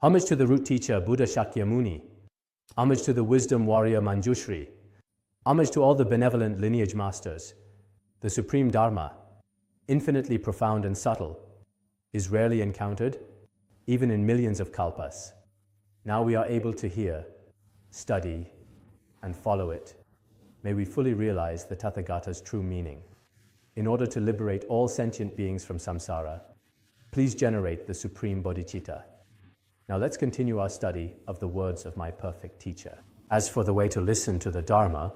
Homage to the root teacher, Buddha Shakyamuni. Homage to the wisdom warrior, Manjushri. Homage to all the benevolent lineage masters. The supreme Dharma, infinitely profound and subtle, is rarely encountered, even in millions of kalpas. Now we are able to hear, study, and follow it. May we fully realize the Tathagata's true meaning. In order to liberate all sentient beings from samsara, please generate the supreme bodhicitta. Now let's continue our study of the words of my perfect teacher. As for the way to listen to the Dharma,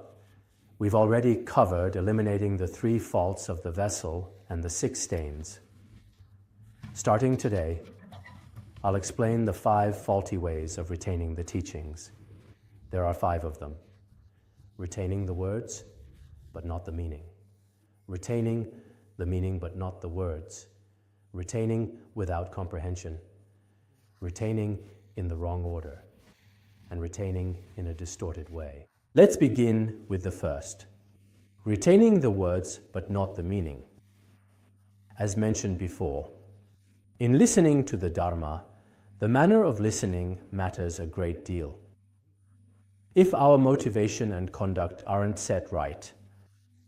we've already covered eliminating the 3 faults of the vessel and the 6 stains. Starting today, I'll explain the 5 faulty ways of retaining the teachings. There are 5 of them. Retaining the words, but not the meaning. Retaining the meaning, but not the words. Retaining without comprehension. Retaining in the wrong order. And retaining in a distorted way. Let's begin with the first. Retaining the words, but not the meaning. As mentioned before, in listening to the Dharma, the manner of listening matters a great deal. If our motivation and conduct aren't set right,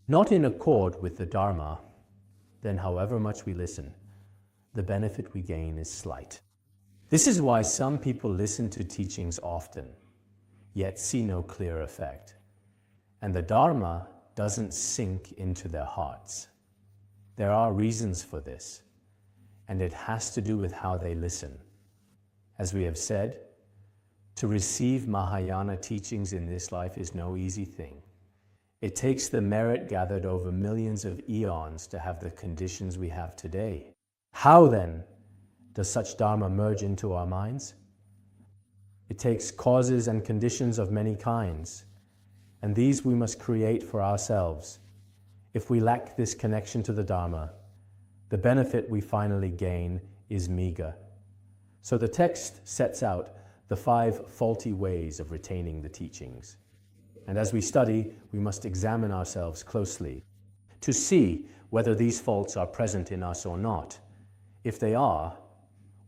not in accord with the Dharma, then however much we listen, the benefit we gain is slight. This is why some people listen to teachings often, yet see no clear effect, and the Dharma doesn't sink into their hearts. There are reasons for this, and it has to do with how they listen. As we have said, to receive Mahayana teachings in this life is no easy thing. It takes the merit gathered over millions of eons to have the conditions we have today. How then does such Dharma merge into our minds? It takes causes and conditions of many kinds, and these we must create for ourselves. If we lack this connection to the Dharma, the benefit we finally gain is meager. So the text sets out the 5 faulty ways of retaining the teachings. And as we study, we must examine ourselves closely to see whether these faults are present in us or not. If they are,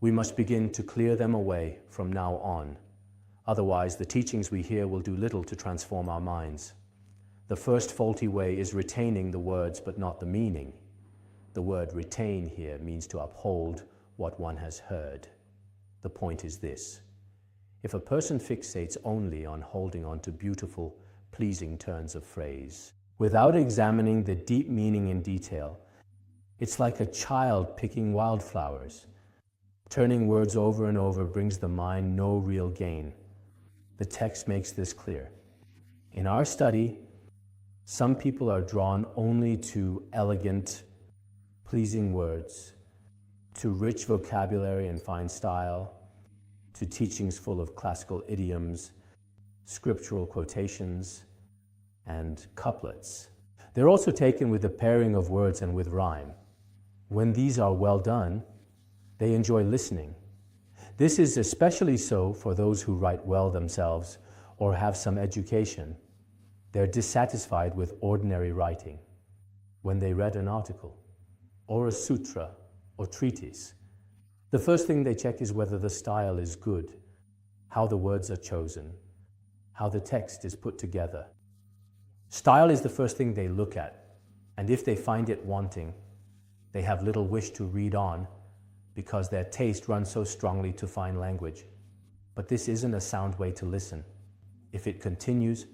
we must begin to clear them away from now on. Otherwise, the teachings we hear will do little to transform our minds. The first faulty way is retaining the words but not the meaning. The word retain here means to uphold what one has heard. The point is this. If a person fixates only on holding on to beautiful, pleasing turns of phrase, without examining the deep meaning in detail, it's like a child picking wildflowers. Turning words over and over brings the mind no real gain. The text makes this clear. In our study, some people are drawn only to elegant, pleasing words, to rich vocabulary and fine style, to teachings full of classical idioms, scriptural quotations, and couplets. They're also taken with the pairing of words and with rhyme. When these are well done, they enjoy listening. This is especially so for those who write well themselves or have some education. They're dissatisfied with ordinary writing. When they read an article, or a sutra, or treatise, the first thing they check is whether the style is good, how the words are chosen, how the text is put together. Style is the first thing they look at, and if they find it wanting, they have little wish to read on because their taste runs so strongly to fine language. But this isn't a sound way to listen. If it continues,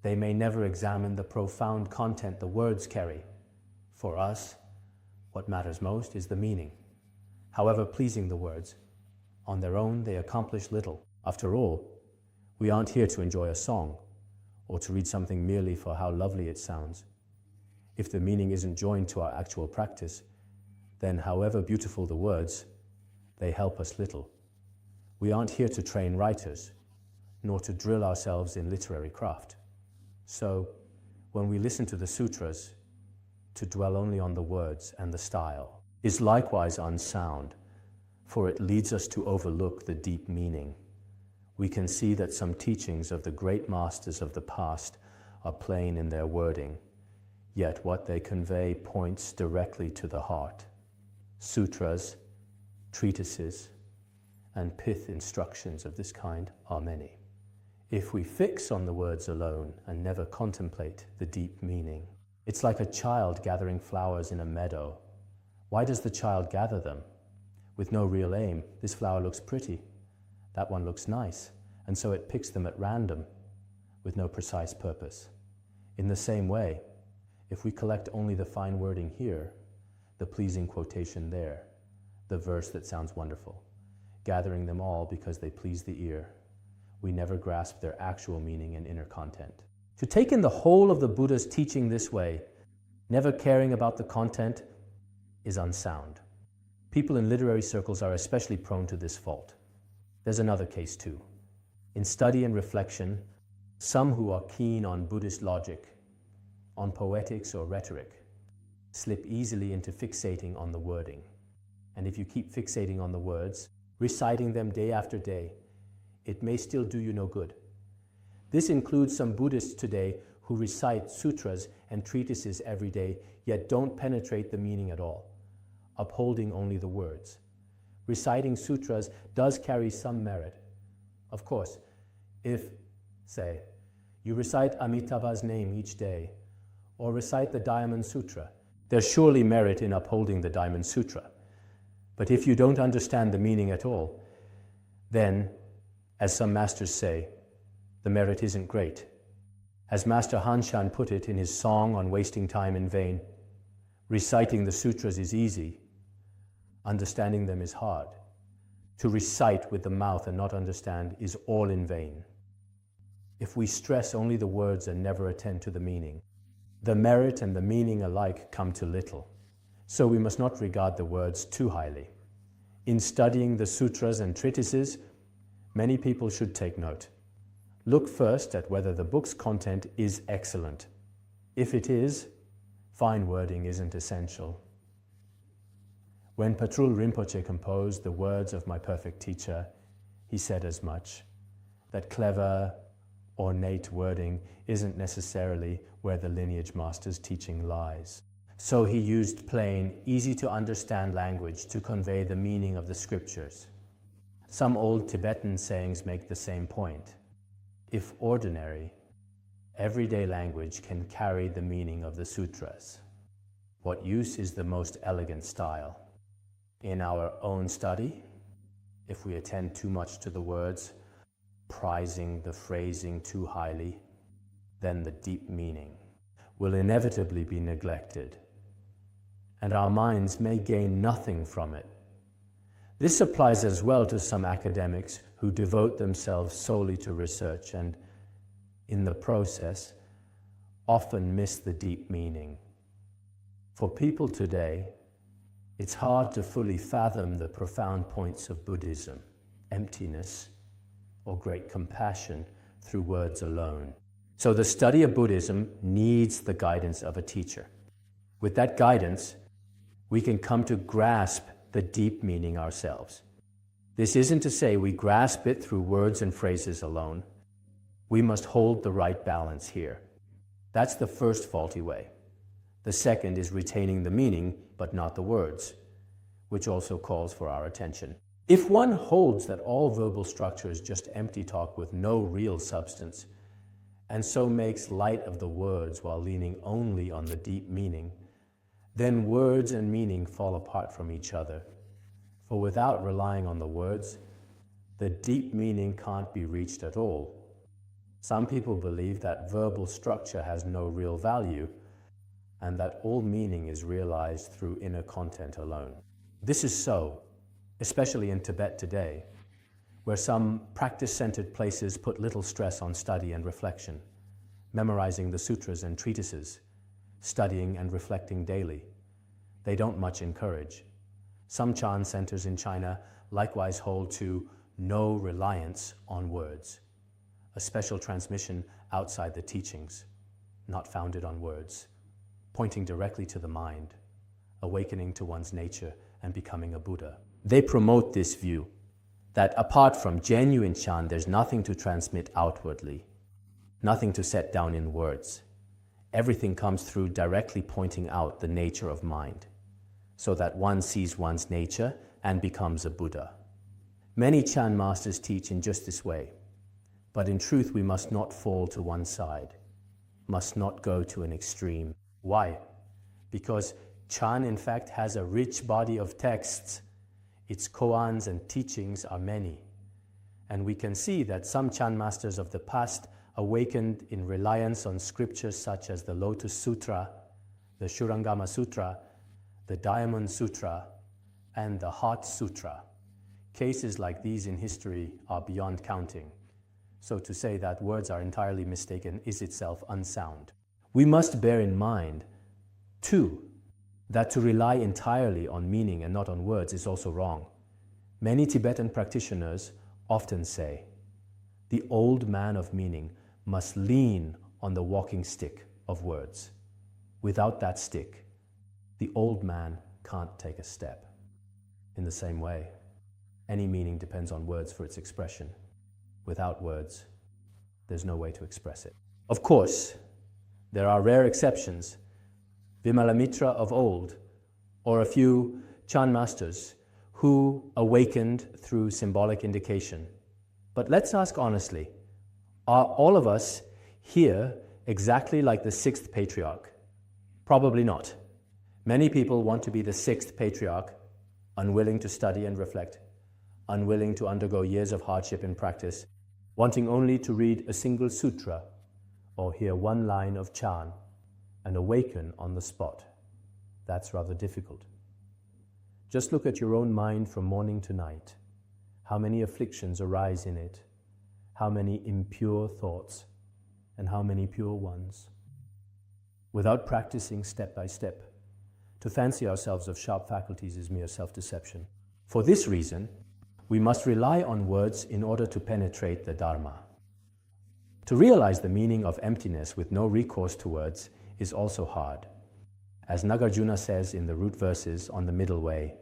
they may never examine the profound content the words carry. For us, what matters most is the meaning. However pleasing the words, on their own they accomplish little. After all, we aren't here to enjoy a song or to read something merely for how lovely it sounds. If the meaning isn't joined to our actual practice, then however beautiful the words, they help us little. We aren't here to train writers, nor to drill ourselves in literary craft. So, when we listen to the sutras, to dwell only on the words and the style is likewise unsound, for it leads us to overlook the deep meaning. We can see that some teachings of the great masters of the past are plain in their wording, yet what they convey points directly to the heart. Sutras, treatises, and pith instructions of this kind are many. If we fix on the words alone and never contemplate the deep meaning, it's like a child gathering flowers in a meadow. Why does the child gather them? With no real aim. This flower looks pretty, that one looks nice, and so it picks them at random with no precise purpose. In the same way, if we collect only the fine wording here, the pleasing quotation there, the verse that sounds wonderful, gathering them all because they please the ear, we never grasp their actual meaning and inner content. To take in the whole of the Buddha's teaching this way, never caring about the content, is unsound. People in literary circles are especially prone to this fault. There's another case too. In study and reflection, some who are keen on Buddhist logic, on poetics or rhetoric, slip easily into fixating on the wording. And if you keep fixating on the words, reciting them day after day, it may still do you no good. This includes some Buddhists today who recite sutras and treatises every day, yet don't penetrate the meaning at all, upholding only the words. Reciting sutras does carry some merit. Of course, if, say, you recite Amitabha's name each day, or recite the Diamond Sutra, there's surely merit in upholding the Diamond Sutra. But if you don't understand the meaning at all, then, as some masters say, the merit isn't great. As Master Hanshan put it in his song on wasting time in vain, reciting the sutras is easy, understanding them is hard. To recite with the mouth and not understand is all in vain. If we stress only the words and never attend to the meaning, the merit and the meaning alike come to little. So we must not regard the words too highly. In studying the sutras and treatises, many people should take note. Look first at whether the book's content is excellent. If it is, fine wording isn't essential. When Patrul Rinpoche composed the words of my perfect teacher, he said as much, that clever, ornate wording isn't necessarily where the lineage master's teaching lies. So he used plain, easy-to-understand language to convey the meaning of the scriptures. Some old Tibetan sayings make the same point. If ordinary, everyday language can carry the meaning of the sutras, what use is the most elegant style? In our own study, if we attend too much to the words, prizing the phrasing too highly, then the deep meaning will inevitably be neglected, and our minds may gain nothing from it. This applies as well to some academics who devote themselves solely to research and, in the process, often miss the deep meaning. For people today, it's hard to fully fathom the profound points of Buddhism, emptiness, or great compassion through words alone. So the study of Buddhism needs the guidance of a teacher. With that guidance, we can come to grasp the deep meaning ourselves. This isn't to say we grasp it through words and phrases alone. We must hold the right balance here. That's the first faulty way. The second is retaining the meaning, but not the words, which also calls for our attention. If one holds that all verbal structure is just empty talk with no real substance, and so makes light of the words while leaning only on the deep meaning, then words and meaning fall apart from each other. For without relying on the words, the deep meaning can't be reached at all. Some people believe that verbal structure has no real value, and that all meaning is realized through inner content alone. This is so, especially in Tibet today, where some practice-centered places put little stress on study and reflection, memorizing the sutras and treatises, studying and reflecting daily. They don't much encourage. Some Chan centers in China likewise hold to no reliance on words, a special transmission outside the teachings, not founded on words, pointing directly to the mind, awakening to one's nature and becoming a Buddha. They promote this view that apart from genuine Chan, there's nothing to transmit outwardly, nothing to set down in words. Everything comes through directly pointing out the nature of mind, so that one sees one's nature and becomes a Buddha. Many Chan masters teach in just this way, but in truth we must not fall to one side, must not go to an extreme. Why? Because Chan in fact has a rich body of texts. Its koans and teachings are many. And we can see that some Chan masters of the past awakened in reliance on scriptures such as the Lotus Sutra, the Shurangama Sutra, the Diamond Sutra, and the Heart Sutra. Cases like these in history are beyond counting. So to say that words are entirely mistaken is itself unsound. We must bear in mind, too, that to rely entirely on meaning and not on words is also wrong. Many Tibetan practitioners often say, the old man of meaning must lean on the walking stick of words. Without that stick, the old man can't take a step. In the same way, any meaning depends on words for its expression. Without words, there's no way to express it. Of course, there are rare exceptions. Vimalamitra of old, or a few Chan masters who awakened through symbolic indication. But let's ask honestly, are all of us here exactly like the sixth patriarch? Probably not. Many people want to be the sixth patriarch, unwilling to study and reflect, unwilling to undergo years of hardship in practice, wanting only to read a single sutra or hear one line of Chan and awaken on the spot. That's rather difficult. Just look at your own mind from morning to night. How many afflictions arise in it? How many impure thoughts? And how many pure ones? Without practicing step by step, to fancy ourselves of sharp faculties is mere self-deception. For this reason, we must rely on words in order to penetrate the Dharma. To realize the meaning of emptiness with no recourse to words is also hard. As Nagarjuna says in the root verses on the middle way,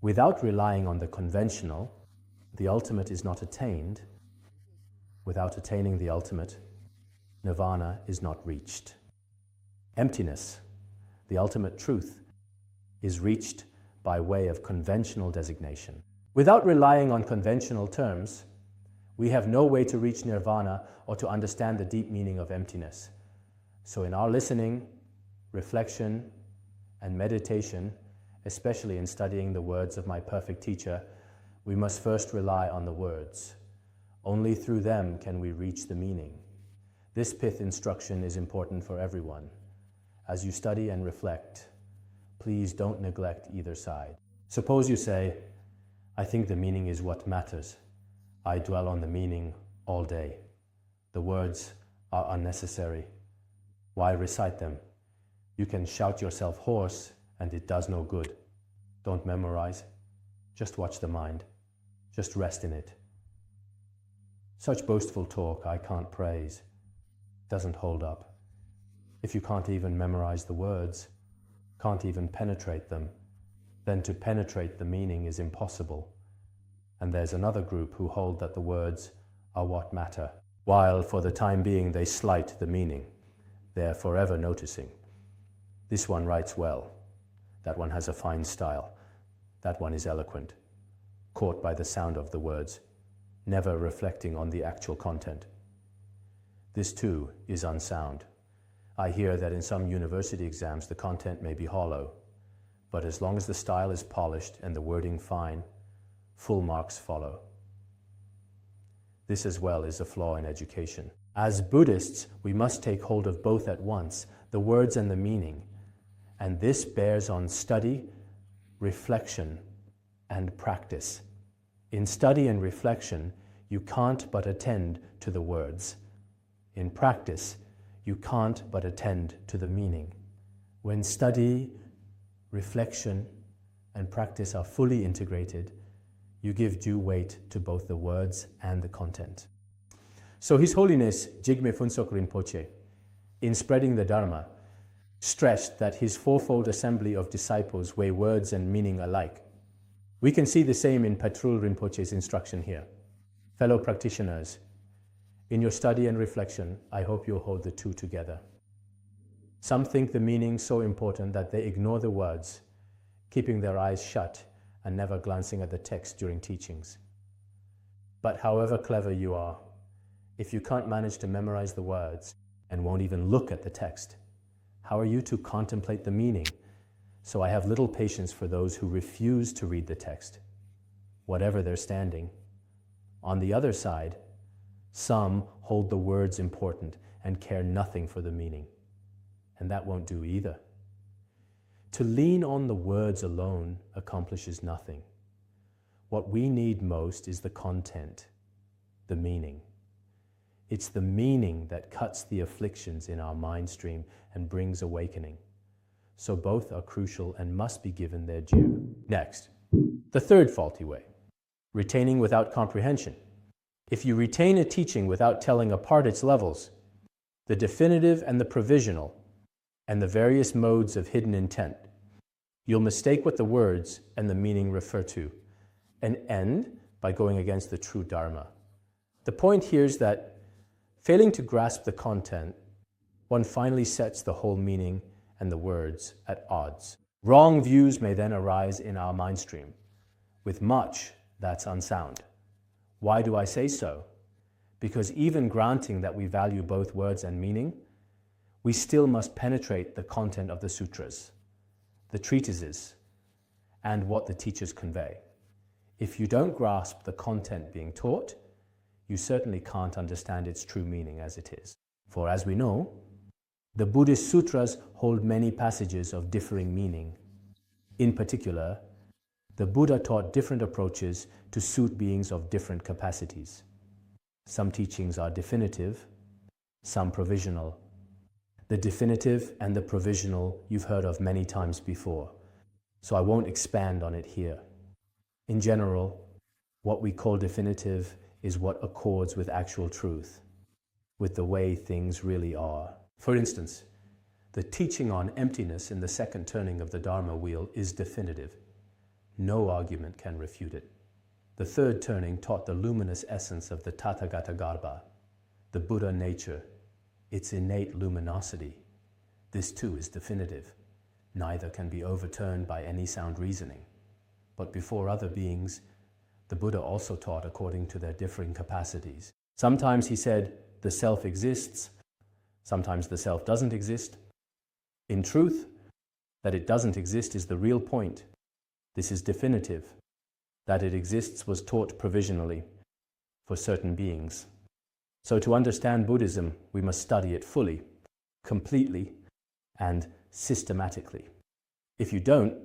without relying on the conventional, the ultimate is not attained. Without attaining the ultimate, nirvana is not reached. Emptiness, the ultimate truth, is reached by way of conventional designation. Without relying on conventional terms, we have no way to reach nirvana or to understand the deep meaning of emptiness. So in our listening, reflection, and meditation, especially in studying the words of my perfect teacher, we must first rely on the words. Only through them can we reach the meaning. This pith instruction is important for everyone. As you study and reflect, please don't neglect either side. Suppose you say, I think the meaning is what matters. I dwell on the meaning all day. The words are unnecessary. Why recite them? You can shout yourself hoarse and it does no good. Don't memorize. Just watch the mind. Just rest in it. Such boastful talk I can't praise. Doesn't hold up. If you can't even memorize the words, can't even penetrate them, then to penetrate the meaning is impossible. And there's another group who hold that the words are what matter, while for the time being they slight the meaning. They're forever noticing. This one writes well. That one has a fine style. That one is eloquent, caught by the sound of the words, never reflecting on the actual content. This too is unsound. I hear that in some university exams the content may be hollow, but as long as the style is polished and the wording fine, full marks follow. This as well is a flaw in education. As Buddhists, we must take hold of both at once, the words and the meaning, and this bears on study, reflection, and practice. In study and reflection, you can't but attend to the words. In practice, you can't but attend to the meaning. When study, reflection, and practice are fully integrated, you give due weight to both the words and the content. So His Holiness Jigme Phuntsok Rinpoche, in spreading the Dharma, stressed that his fourfold assembly of disciples weigh words and meaning alike. We can see the same in Patrul Rinpoche's instruction here. Fellow practitioners, in your study and reflection, I hope you'll hold the two together. Some think the meaning so important that they ignore the words, keeping their eyes shut and never glancing at the text during teachings. But however clever you are, if you can't manage to memorize the words and won't even look at the text, how are you to contemplate the meaning? So I have little patience for those who refuse to read the text, whatever their standing. On the other side, some hold the words important and care nothing for the meaning, and that won't do either. To lean on the words alone accomplishes nothing. What we need most is the content, the meaning. It's the meaning that cuts the afflictions in our mind stream and brings awakening. So both are crucial and must be given their due. Next, the third faulty way, retaining without comprehension. If you retain a teaching without telling apart its levels, the definitive and the provisional, and the various modes of hidden intent, you'll mistake what the words and the meaning refer to, and end by going against the true Dharma. The point here is that, failing to grasp the content, one finally sets the whole meaning and the words at odds. Wrong views may then arise in our mind stream, with much that's unsound. Why do I say so? Because even granting that we value both words and meaning, we still must penetrate the content of the sutras, the treatises, and what the teachers convey. If you don't grasp the content being taught, you certainly can't understand its true meaning as it is. For as we know, the Buddhist sutras hold many passages of differing meaning. In particular, the Buddha taught different approaches to suit beings of different capacities. Some teachings are definitive, some provisional. The definitive and the provisional you've heard of many times before, so I won't expand on it here. In general, what we call definitive is what accords with actual truth, with the way things really are. For instance, the teaching on emptiness in the second turning of the Dharma wheel is definitive. No argument can refute it. The third turning taught the luminous essence of the Tathagata Garbha, the Buddha nature, its innate luminosity. This too is definitive. Neither can be overturned by any sound reasoning. But before other beings, the Buddha also taught according to their differing capacities. Sometimes he said, the self exists. Sometimes the self doesn't exist. In truth, that it doesn't exist is the real point. This is definitive. That it exists was taught provisionally for certain beings. So to understand Buddhism, we must study it fully, completely, and systematically. If you don't,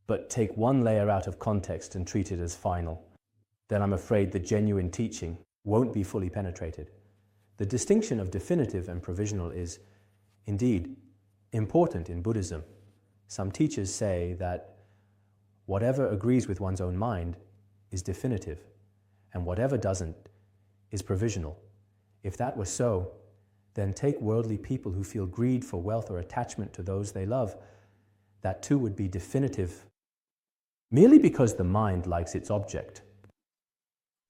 but take one layer out of context and treat it as final, then I'm afraid the genuine teaching won't be fully penetrated. The distinction of definitive and provisional is, indeed, important in Buddhism. Some teachers say that whatever agrees with one's own mind is definitive, and whatever doesn't is provisional. If that were so, then take worldly people who feel greed for wealth or attachment to those they love. That too would be definitive, merely because the mind likes its object.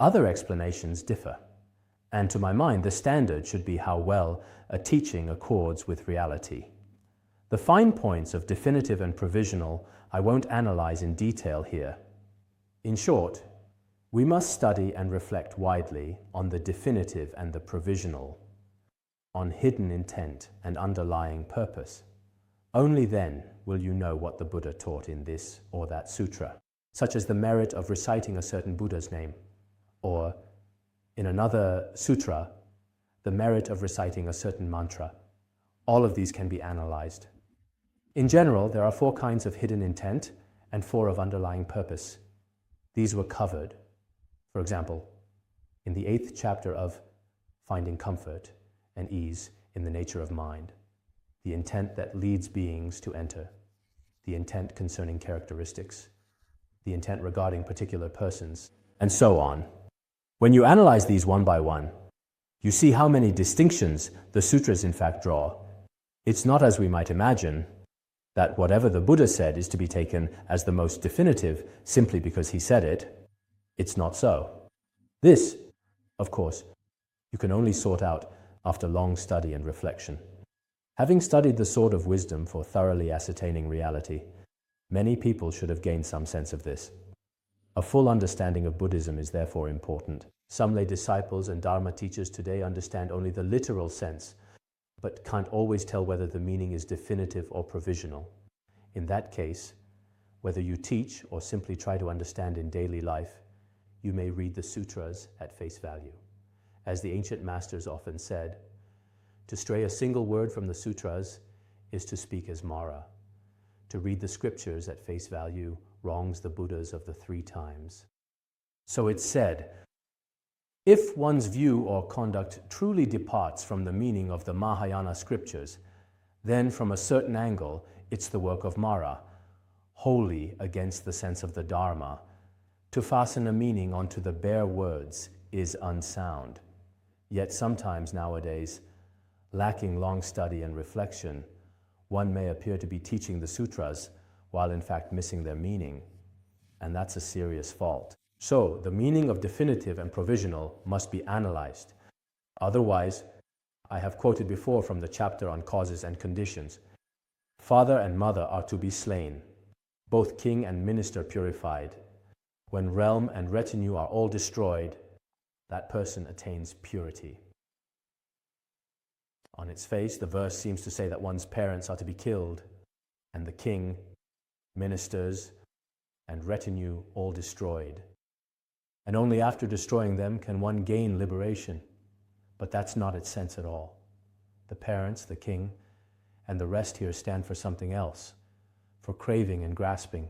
Other explanations differ, and to my mind, the standard should be how well a teaching accords with reality. The fine points of definitive and provisional I won't analyze in detail here. In short, we must study and reflect widely on the definitive and the provisional, on hidden intent and underlying purpose. Only then will you know what the Buddha taught in this or that sutra, such as the merit of reciting a certain Buddha's name, or in another sutra, the merit of reciting a certain mantra. All of these can be analyzed. In general, there are 4 kinds of hidden intent and 4 of underlying purpose. These were covered, for example, in the 8th chapter of Finding Comfort and Ease in the Nature of Mind, the intent that leads beings to enter, the intent concerning characteristics, the intent regarding particular persons, and so on. When you analyze these one by one, you see how many distinctions the sutras in fact draw. It's not as we might imagine, that whatever the Buddha said is to be taken as the most definitive simply because he said it. It's not so. This, of course, you can only sort out after long study and reflection. Having studied the Sword of Wisdom for thoroughly ascertaining reality, many people should have gained some sense of this. A full understanding of Buddhism is therefore important. Some lay disciples and Dharma teachers today understand only the literal sense, but can't always tell whether the meaning is definitive or provisional. In that case, whether you teach or simply try to understand in daily life, you may read the sutras at face value. As the ancient masters often said, to stray a single word from the sutras is to speak as Mara. To read the scriptures at face value wrongs the Buddhas of the 3 times. So it's said, if one's view or conduct truly departs from the meaning of the Mahayana scriptures, then from a certain angle, it's the work of Mara, wholly against the sense of the Dharma. To fasten a meaning onto the bare words is unsound. Yet sometimes nowadays, lacking long study and reflection, one may appear to be teaching the sutras while in fact missing their meaning, and that's a serious fault. So, the meaning of definitive and provisional must be analyzed. Otherwise, I have quoted before from the chapter on causes and conditions, father and mother are to be slain, both king and minister purified. When realm and retinue are all destroyed, that person attains purity. On its face, the verse seems to say that one's parents are to be killed, and the king, ministers, and retinue all destroyed. And only after destroying them can one gain liberation. But that's not its sense at all. The parents, the king, and the rest here stand for something else, for craving and grasping,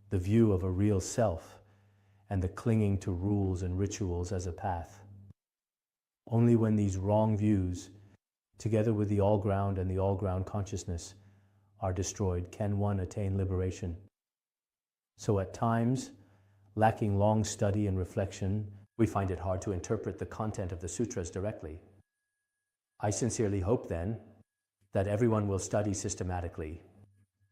the view of a real self, and the clinging to rules and rituals as a path. Only when these wrong views, together with the all-ground and the all-ground consciousness, are destroyed, can one attain liberation. So at times, lacking long study and reflection, we find it hard to interpret the content of the sutras directly. I sincerely hope then that everyone will study systematically,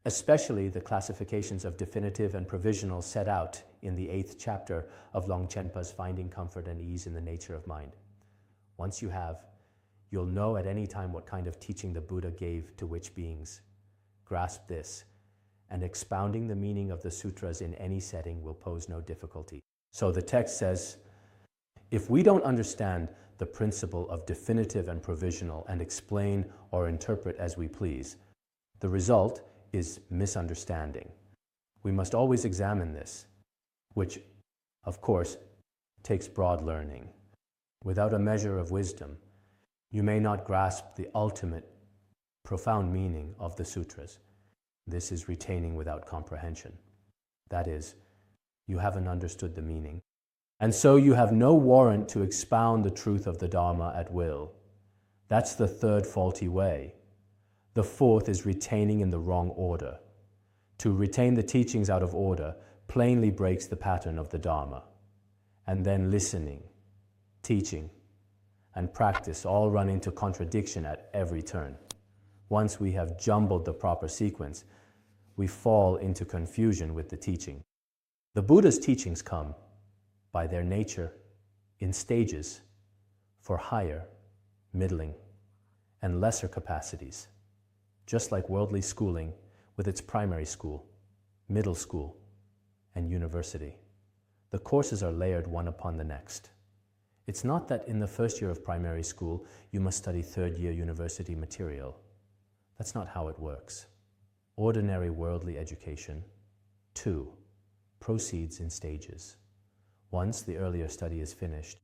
especially the classifications of definitive and provisional set out in the 8th chapter of Longchenpa's Finding Comfort and Ease in the Nature of Mind. Once you have, you'll know at any time what kind of teaching the Buddha gave to which beings. Grasp this, and expounding the meaning of the sutras in any setting will pose no difficulty. So the text says, if we don't understand the principle of definitive and provisional and explain or interpret as we please, the result is misunderstanding. We must always examine this, which, of course, takes broad learning. Without a measure of wisdom, you may not grasp the ultimate, profound meaning of the sutras. This is retaining without comprehension. That is, you haven't understood the meaning, and so you have no warrant to expound the truth of the Dharma at will. That's the 3rd faulty way. The 4th is retaining in the wrong order. To retain the teachings out of order plainly breaks the pattern of the Dharma. And then listening, teaching, and practice all run into contradiction at every turn. Once we have jumbled the proper sequence, we fall into confusion with the teaching. The Buddha's teachings come, by their nature, in stages for higher, middling, and lesser capacities, just like worldly schooling with its primary school, middle school, and university. The courses are layered one upon the next. It's not that in the first year of primary school you must study 3rd year university material. That's not how it works. Ordinary worldly education, 2, proceeds in stages. Once the earlier study is finished,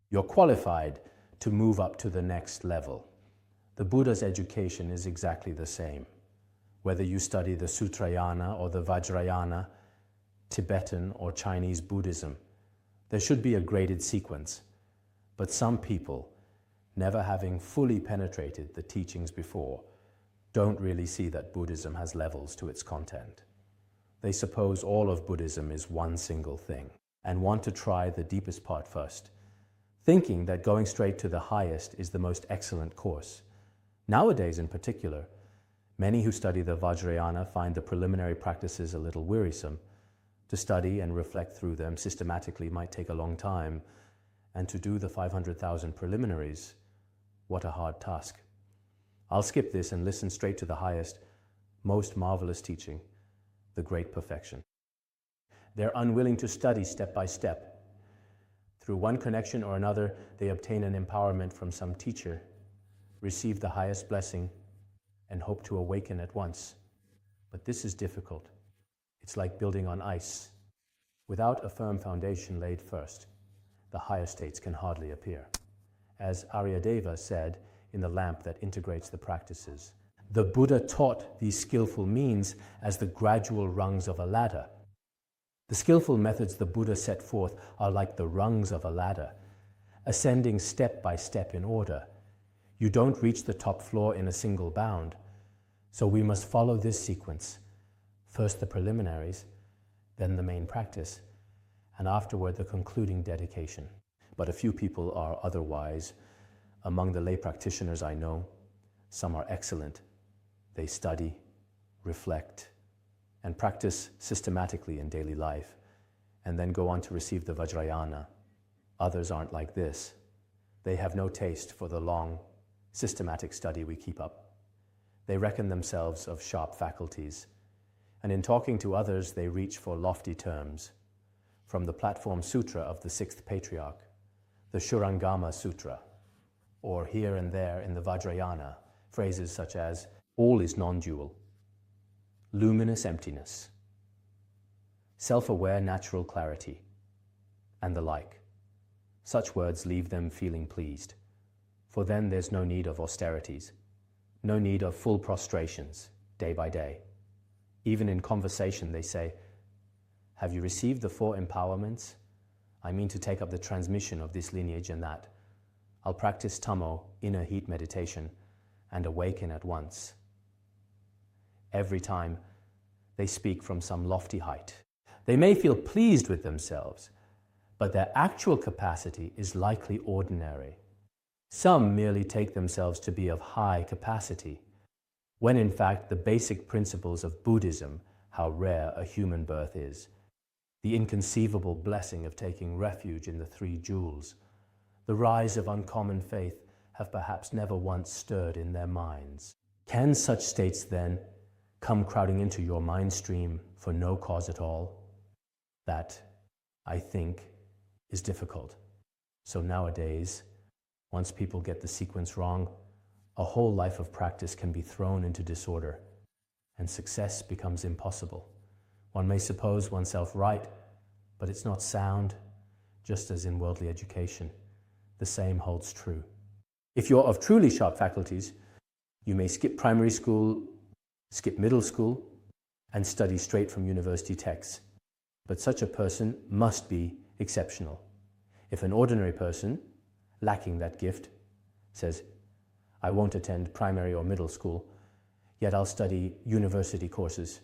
you're qualified to move up to the next level. The Buddha's education is exactly the same. Whether you study the Sutrayana or the Vajrayana, Tibetan or Chinese Buddhism, there should be a graded sequence. But some people, never having fully penetrated the teachings before, don't really see that Buddhism has levels to its content. They suppose all of Buddhism is one single thing and want to try the deepest part first, thinking that going straight to the highest is the most excellent course. Nowadays in particular, many who study the Vajrayana find the preliminary practices a little wearisome. To study and reflect through them systematically might take a long time, and to do the 500,000 preliminaries, what a hard task. I'll skip this and listen straight to the highest, most marvelous teaching, the great perfection. They're unwilling to study step by step. Through one connection or another, they obtain an empowerment from some teacher, receive the highest blessing, and hope to awaken at once. But this is difficult. It's like building on ice. Without a firm foundation laid first, the higher states can hardly appear. As Aryadeva said in the lamp that integrates the practices, the Buddha taught these skillful means as the gradual rungs of a ladder. The skillful methods the Buddha set forth are like the rungs of a ladder, ascending step by step in order. You don't reach the top floor in a single bound. So we must follow this sequence. First the preliminaries, then the main practice, and afterward the concluding dedication. But a few people are otherwise. Among the lay practitioners I know, some are excellent. They study, reflect, and practice systematically in daily life, and then go on to receive the Vajrayana. Others aren't like this. They have no taste for the long, systematic study we keep up. They reckon themselves of sharp faculties, and in talking to others, they reach for lofty terms. From the Platform Sutra of the Sixth Patriarch, the Shurangama Sutra, or here and there in the Vajrayana, phrases such as, all is non-dual, luminous emptiness, self-aware natural clarity, and the like. Such words leave them feeling pleased, for then there's no need of austerities, no need of full prostrations, day by day. Even in conversation they say, have you received the 4 empowerments? I mean to take up the transmission of this lineage and that. I'll practice tamo, inner heat meditation, and awaken at once. Every time they speak from some lofty height. They may feel pleased with themselves, but their actual capacity is likely ordinary. Some merely take themselves to be of high capacity, when in fact the basic principles of Buddhism, how rare a human birth is, the inconceivable blessing of taking refuge in the 3 jewels, the rise of uncommon faith, have perhaps never once stirred in their minds. Can such states then come crowding into your mind stream for no cause at all? That, I think, is difficult. So nowadays, once people get the sequence wrong, a whole life of practice can be thrown into disorder, and success becomes impossible. One may suppose oneself right, but it's not sound, just as in worldly education. The same holds true. If you're of truly sharp faculties, you may skip primary school, skip middle school, and study straight from university texts. But such a person must be exceptional. If an ordinary person, lacking that gift, says, I won't attend primary or middle school, yet I'll study university courses,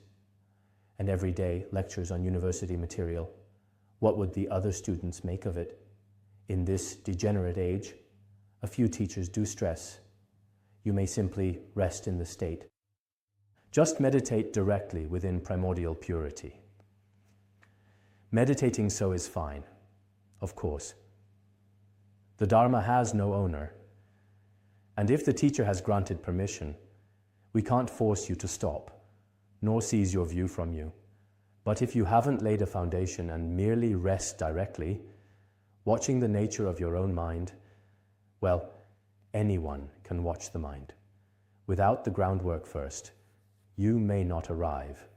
and every day lectures on university material, what would the other students make of it? In this degenerate age, a few teachers do stress. You may simply rest in the state. Just meditate directly within primordial purity. Meditating so is fine, of course. The Dharma has no owner, and if the teacher has granted permission, we can't force you to stop, nor seize your view from you. But if you haven't laid a foundation and merely rest directly, watching the nature of your own mind, well, anyone can watch the mind. Without the groundwork first, you may not arrive.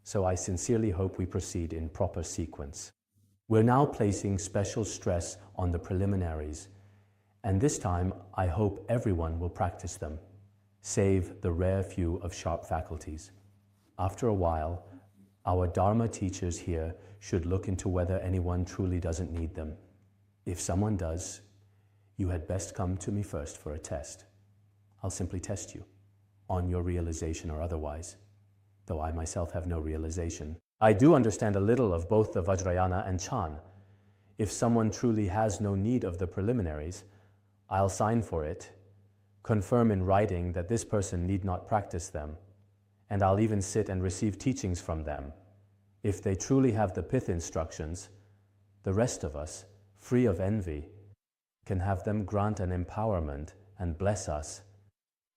So I sincerely hope we proceed in proper sequence. We're now placing special stress on the preliminaries, and this time I hope everyone will practice them, save the rare few of sharp faculties. After a while, our Dharma teachers here should look into whether anyone truly doesn't need them. If someone does, you had best come to me first for a test. I'll simply test you, on your realization or otherwise, though I myself have no realization. I do understand a little of both the Vajrayana and Chan. If someone truly has no need of the preliminaries, I'll sign for it, confirm in writing that this person need not practice them, and I'll even sit and receive teachings from them. If they truly have the pith instructions, the rest of us, free of envy, can have them grant an empowerment and bless us,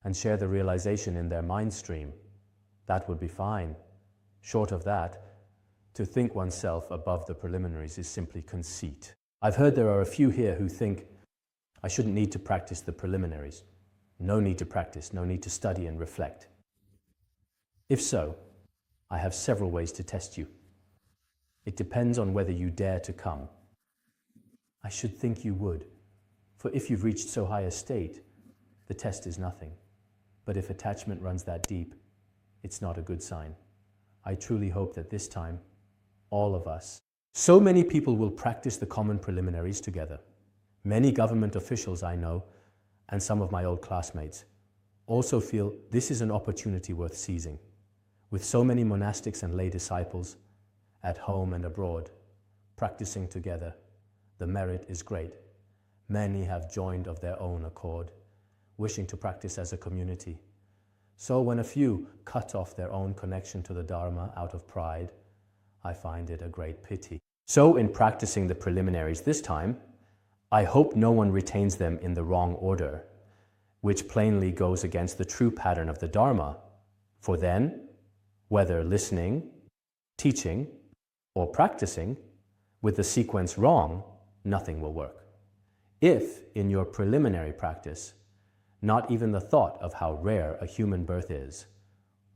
and share the realization in their mind stream. That would be fine. Short of that, to think oneself above the preliminaries is simply conceit. I've heard there are a few here who think I shouldn't need to practice the preliminaries. No need to practice, no need to study and reflect. If so, I have several ways to test you. It depends on whether you dare to come. I should think you would, for if you've reached so high a state, the test is nothing. But if attachment runs that deep, it's not a good sign. I truly hope that this time, all of us, so many people will practice the common preliminaries together. Many government officials I know, and some of my old classmates, also feel this is an opportunity worth seizing. With so many monastics and lay disciples, at home and abroad, practicing together, the merit is great. Many have joined of their own accord, wishing to practice as a community. So when a few cut off their own connection to the Dharma out of pride, I find it a great pity. So in practicing the preliminaries this time, I hope no one retains them in the wrong order, which plainly goes against the true pattern of the Dharma. For then, whether listening, teaching, or practicing, with the sequence wrong, nothing will work. If, in your preliminary practice, not even the thought of how rare a human birth is,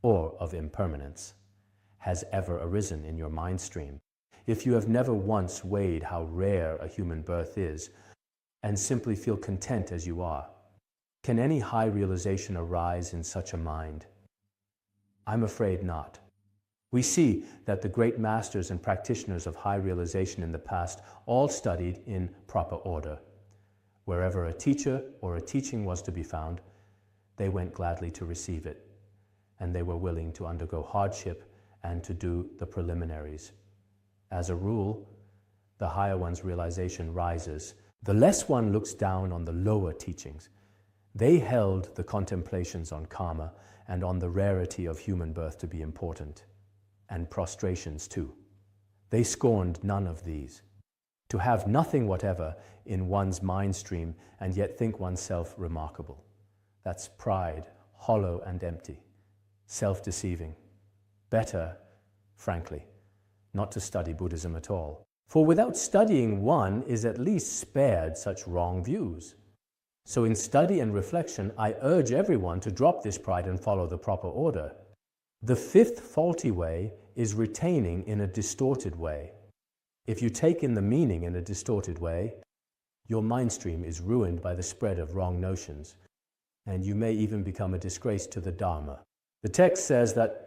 or of impermanence, has ever arisen in your mind stream, if you have never once weighed how rare a human birth is, and simply feel content as you are, can any high realization arise in such a mind? I'm afraid not. We see that the great masters and practitioners of high realization in the past all studied in proper order. Wherever a teacher or a teaching was to be found, they went gladly to receive it, and they were willing to undergo hardship and to do the preliminaries. As a rule, the higher one's realization rises. The less one looks down on the lower teachings. They held the contemplations on karma and on the rarity of human birth to be important, and prostrations too. They scorned none of these. To have nothing whatever in one's mind stream and yet think oneself remarkable. That's pride, hollow and empty, self-deceiving. Better, frankly, not to study Buddhism at all. For without studying, one is at least spared such wrong views. So in study and reflection, I urge everyone to drop this pride and follow the proper order. The fifth faulty way is retaining in a distorted way. If you take in the meaning in a distorted way, your mind stream is ruined by the spread of wrong notions, and you may even become a disgrace to the Dharma. The text says that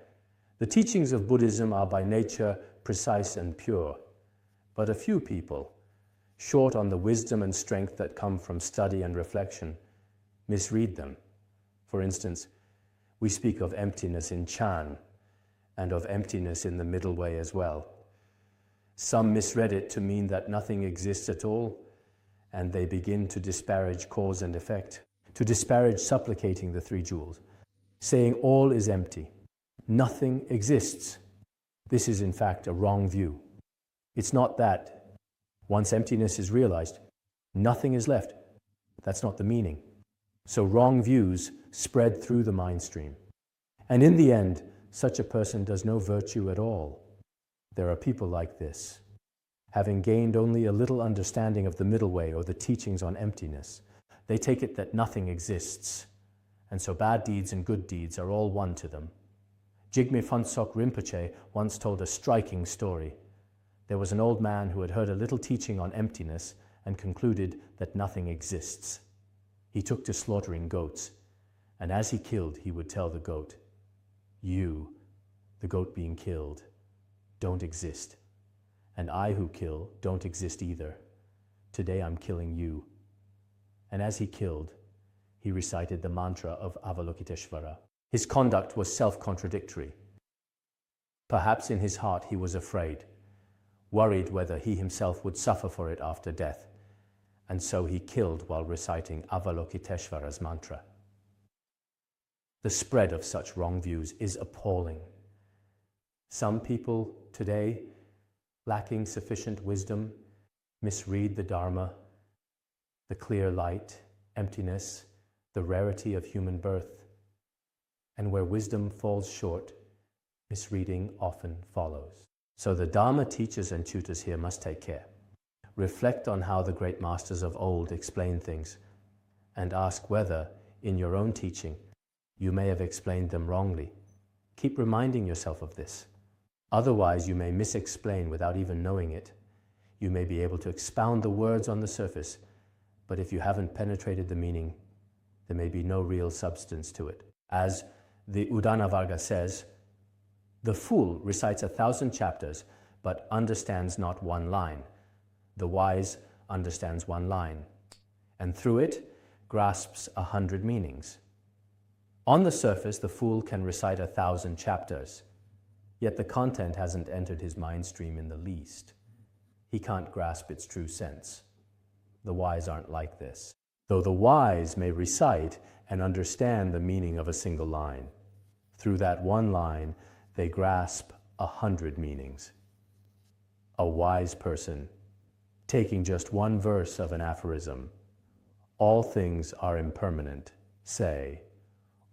the teachings of Buddhism are by nature precise and pure, but a few people, short on the wisdom and strength that come from study and reflection, misread them. For instance, we speak of emptiness in Chan, and of emptiness in the middle way as well. Some misread it to mean that nothing exists at all, and they begin to disparage cause and effect, to disparage supplicating the three jewels, saying all is empty, nothing exists. This is in fact a wrong view. It's not that once emptiness is realized, nothing is left. That's not the meaning. So wrong views spread through the mind stream. And in the end, such a person does no virtue at all. There are people like this, having gained only a little understanding of the middle way or the teachings on emptiness. They take it that nothing exists, and so bad deeds and good deeds are all one to them. Jigme Phuntsok Rinpoche once told a striking story. There was an old man who had heard a little teaching on emptiness and concluded that nothing exists. He took to slaughtering goats, and as he killed, he would tell the goat, "You, the goat being killed, don't exist. And I who kill don't exist either. Today I'm killing you." And as he killed, he recited the mantra of Avalokiteshvara. His conduct was self-contradictory. Perhaps in his heart he was afraid, worried whether he himself would suffer for it after death, and so he killed while reciting Avalokiteshvara's mantra. The spread of such wrong views is appalling. Some people today, lacking sufficient wisdom, misread the Dharma, the clear light, emptiness, the rarity of human birth, and where wisdom falls short, misreading often follows. So the Dharma teachers and tutors here must take care. reflect on how the great masters of old explained things, and ask whether, in your own teaching, you may have explained them wrongly. Keep reminding yourself of this. Otherwise, you may misexplain without even knowing it. You may be able to expound the words on the surface, but if you haven't penetrated the meaning, there may be no real substance to it. As the Udana Varga says, the fool recites 1,000 chapters, but understands not one line. The wise understands one line, and through it grasps 100 meanings. On the surface, the fool can recite 1,000 chapters, yet the content hasn't entered his mind stream in the least. He can't grasp its true sense. The wise aren't like this, though the wise may recite and understand the meaning of a single line. Through that one line, they grasp 100 meanings. A wise person, taking just one verse of an aphorism, all things are impermanent, say,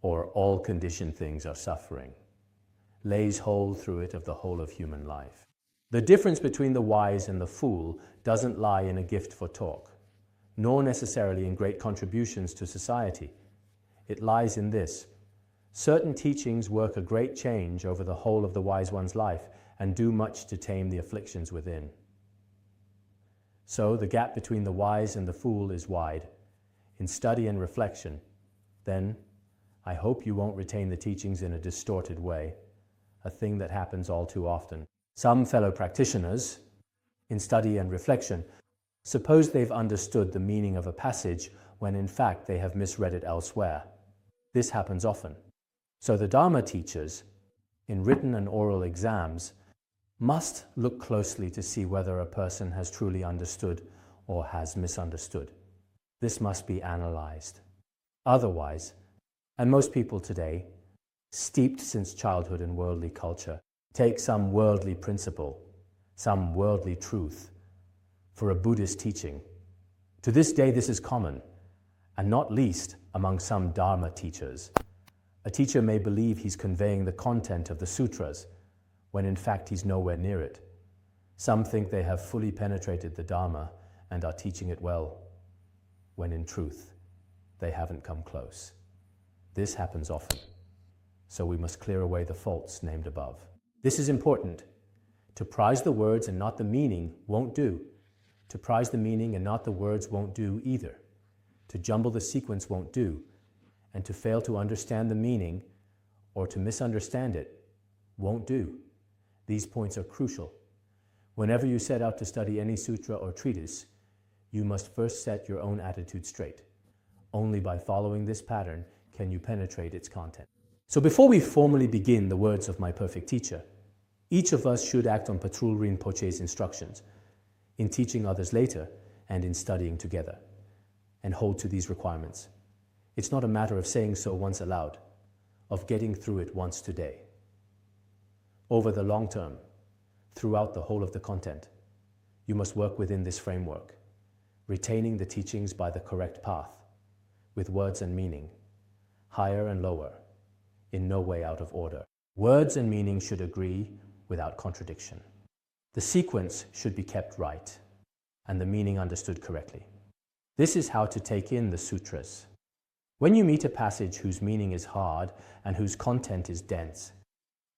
or all conditioned things are suffering, lays hold through it of the whole of human life. The difference between the wise and the fool doesn't lie in a gift for talk, nor necessarily in great contributions to society. It lies in this: certain teachings work a great change over the whole of the wise one's life and do much to tame the afflictions within. So the gap between the wise and the fool is wide. In study and reflection, then, I hope you won't retain the teachings in a distorted way, a thing that happens all too often. Some fellow practitioners, in study and reflection, suppose they've understood the meaning of a passage when in fact they have misread it elsewhere. This happens often. So the Dharma teachers, in written and oral exams, must look closely to see whether a person has truly understood or has misunderstood. This must be analyzed. Otherwise, and most people today, steeped since childhood in worldly culture, take some worldly principle, some worldly truth, for a Buddhist teaching. To this day, this is common, and not least among some Dharma teachers. A teacher may believe he's conveying the content of the sutras, when in fact he's nowhere near it. Some think they have fully penetrated the Dharma and are teaching it well, when in truth, they haven't come close. This happens often, so we must clear away the faults named above. This is important. To prize the words and not the meaning won't do. To prize the meaning and not the words won't do either. To jumble the sequence won't do. And to fail to understand the meaning or to misunderstand it won't do. These points are crucial. Whenever you set out to study any sutra or treatise, you must first set your own attitude straight. Only by following this pattern can you penetrate its content. So before we formally begin the words of my perfect teacher, each of us should act on Patrul Rinpoche's instructions, in teaching others later and in studying together, and hold to these requirements. It's not a matter of saying so once aloud, of getting through it once today. Over the long term, throughout the whole of the content, you must work within this framework, retaining the teachings by the correct path, with words and meaning, higher and lower, in no way out of order. Words and meaning should agree without contradiction. The sequence should be kept right, and the meaning understood correctly. This is how to take in the sutras. When you meet a passage whose meaning is hard and whose content is dense,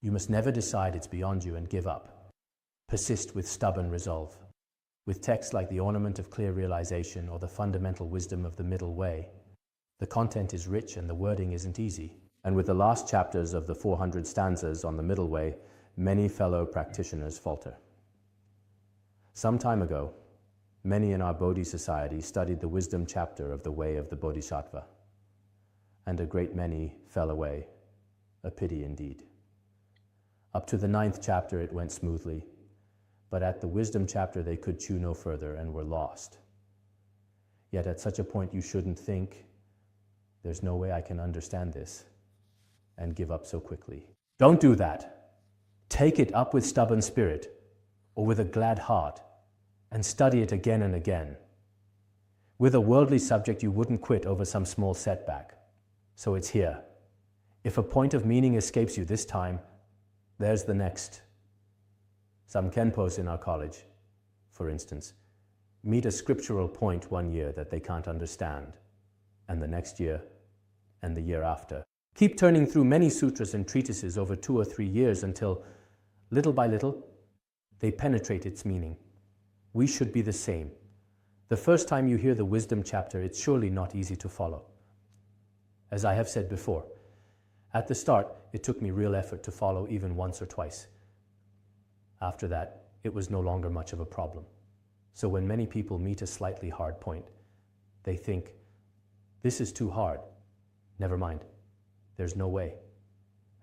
you must never decide it's beyond you and give up. Persist with stubborn resolve. With texts like the Ornament of Clear Realization or the Fundamental Wisdom of the Middle Way, the content is rich and the wording isn't easy. And with the last chapters of the 400 stanzas on the Middle Way, many fellow practitioners falter. Some time ago, many in our Bodhi Society studied the wisdom chapter of the Way of the Bodhisattva, and a great many fell away, a pity indeed. Up to the 9th chapter it went smoothly, but at the wisdom chapter they could chew no further and were lost. Yet at such a point you shouldn't think, there's no way I can understand this, and give up so quickly. Don't do that. Take it up with stubborn spirit, or with a glad heart, and study it again and again. With a worldly subject you wouldn't quit over some small setback. So it's here. If a point of meaning escapes you this time, there's the next. Some Khenpos in our college, for instance, meet a scriptural point one year that they can't understand, and the next year, and the year after. Keep turning through many sutras and treatises over 2 or 3 years until, little by little, they penetrate its meaning. We should be the same. The first time you hear the wisdom chapter, it's surely not easy to follow. As I have said before, at the start, it took me real effort to follow even once or twice. After that, it was no longer much of a problem. So when many people meet a slightly hard point, they think, this is too hard. Never mind. There's no way.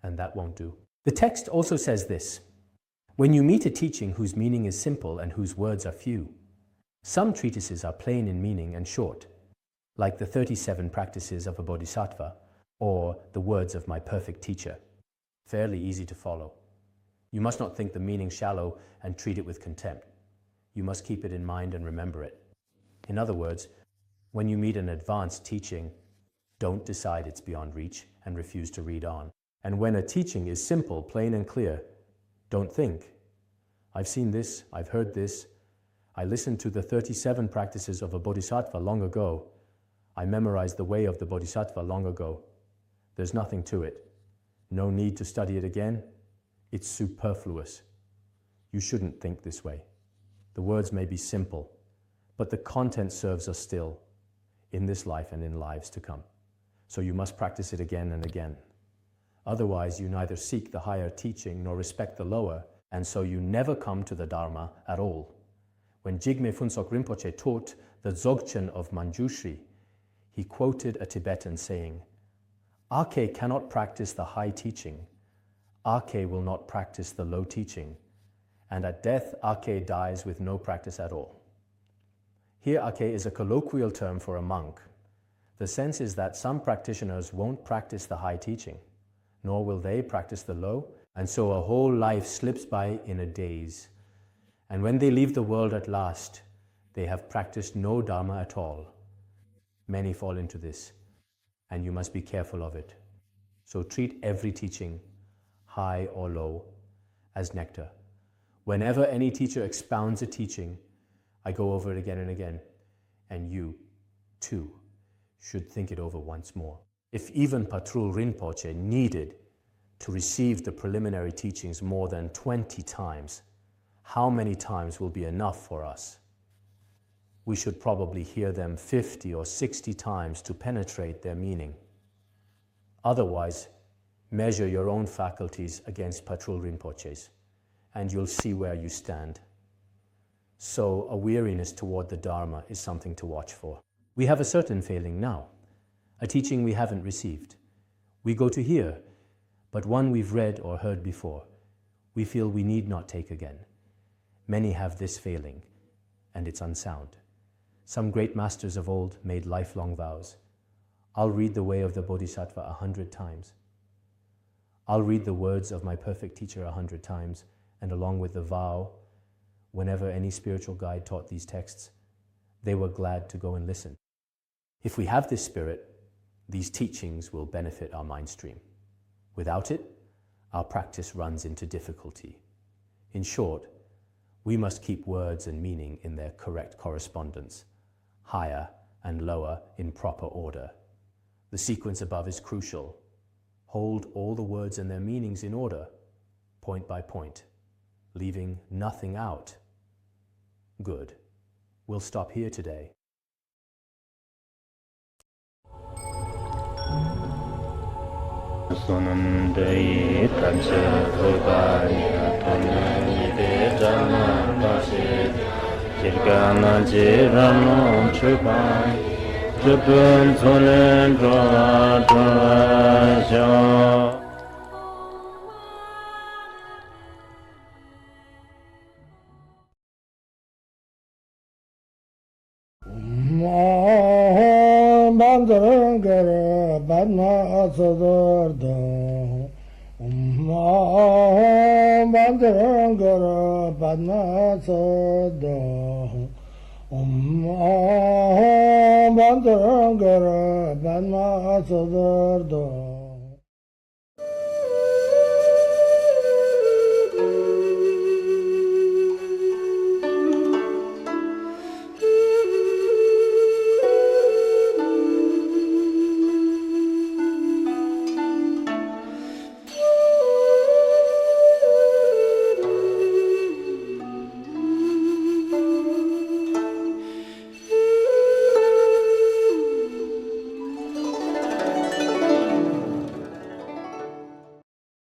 And that won't do. The text also says this: when you meet a teaching whose meaning is simple and whose words are few, some treatises are plain in meaning and short, like the 37 practices of a bodhisattva or the words of my perfect teacher, fairly easy to follow. You must not think the meaning shallow and treat it with contempt. You must keep it in mind and remember it. In other words, when you meet an advanced teaching, don't decide it's beyond reach and refuse to read on. And when a teaching is simple, plain and clear, don't think, I've seen this, I've heard this, I listened to the 37 practices of a bodhisattva long ago, I memorized the way of the bodhisattva long ago. There's nothing to it. No need to study it again. It's superfluous. You shouldn't think this way. The words may be simple, but the content serves us still, in this life and in lives to come. So you must practice it again and again. Otherwise, you neither seek the higher teaching nor respect the lower, and so you never come to the Dharma at all. When Jigme Phuntsok Rinpoche taught the Dzogchen of Manjushri, he quoted a Tibetan saying, "Ake cannot practice the high teaching. Ake will not practice the low teaching. And at death, Ake dies with no practice at all." Here, Ake is a colloquial term for a monk. The sense is that some practitioners won't practice the high teaching, nor will they practice the low, and so a whole life slips by in a daze. And when they leave the world at last, they have practiced no Dharma at all. Many fall into this, and you must be careful of it. So treat every teaching, high or low, as nectar. Whenever any teacher expounds a teaching, I go over it again and again, and you, too, should think it over once more. If even Patrul Rinpoche needed to receive the preliminary teachings more than 20 times, how many times will be enough for us? We should probably hear them 50 or 60 times to penetrate their meaning. Otherwise, measure your own faculties against Patrul Rinpoche's, and you'll see where you stand. So a weariness toward the Dharma is something to watch for. We have a certain failing now, a teaching we haven't received. We go to hear, but one we've read or heard before, we feel we need not take again. Many have this failing, and it's unsound. Some great masters of old made lifelong vows. I'll read the way of the Bodhisattva 100 times. I'll read the words of my perfect teacher 100 times, and along with the vow, whenever any spiritual guide taught these texts, they were glad to go and listen. If we have this spirit, these teachings will benefit our mind stream. Without it, our practice runs into difficulty. In short, we must keep words and meaning in their correct correspondence, higher and lower in proper order. The sequence above is crucial. Hold all the words and their meanings in order, point by point, leaving nothing out. Good. We'll stop here today. Sonandai Tamsa Kobaya Tonani Jama Basi Jirgana Jirano Chupai Jupun Sonen Droa Bandara Badma Asadar Bandara Badma Asadar Bandara Badma Asadar